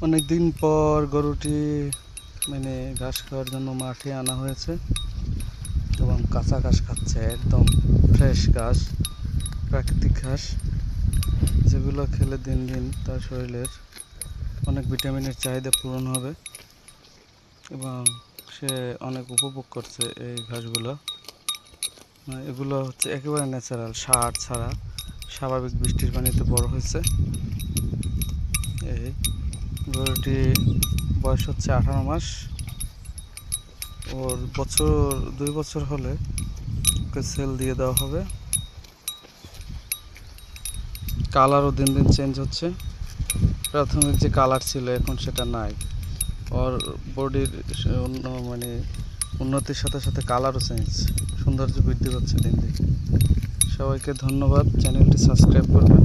অনেক দিন পর গরুটি ঘাস খাওয়ার জন্য মাঠে আনা হয়েছে এবং কাঁচা ঘাস খাচ্ছে, একদম ফ্রেশ ঘাস, প্রাকৃতিক ঘাস, যেগুলো খেলে দিন দিন তার শরীরের অনেক ভিটামিনের চাহিদা পূরণ হবে এবং সে অনেক উপভোগ করছে এই ঘাসগুলো। এগুলো হচ্ছে একেবারে ন্যাচারাল, সার ছাড়া স্বাভাবিক বৃষ্টির পানিতে বড় হয়েছে। এই গরুটি বয়স হচ্ছে 18 মাস। ওর 2 বছর হলে ওকে সেল দিয়ে দেওয়া হবে। কালারও দিন দিন চেঞ্জ হচ্ছে, প্রাথমিক যে কালার ছিল এখন সেটা নাই। ওর বডির উন্নতির সাথে সাথে কালারও চেঞ্জ, সৌন্দর্য বৃদ্ধি পাচ্ছে দিন দিন। সবাইকে ধন্যবাদ, চ্যানেলটি সাবস্ক্রাইব করবেন।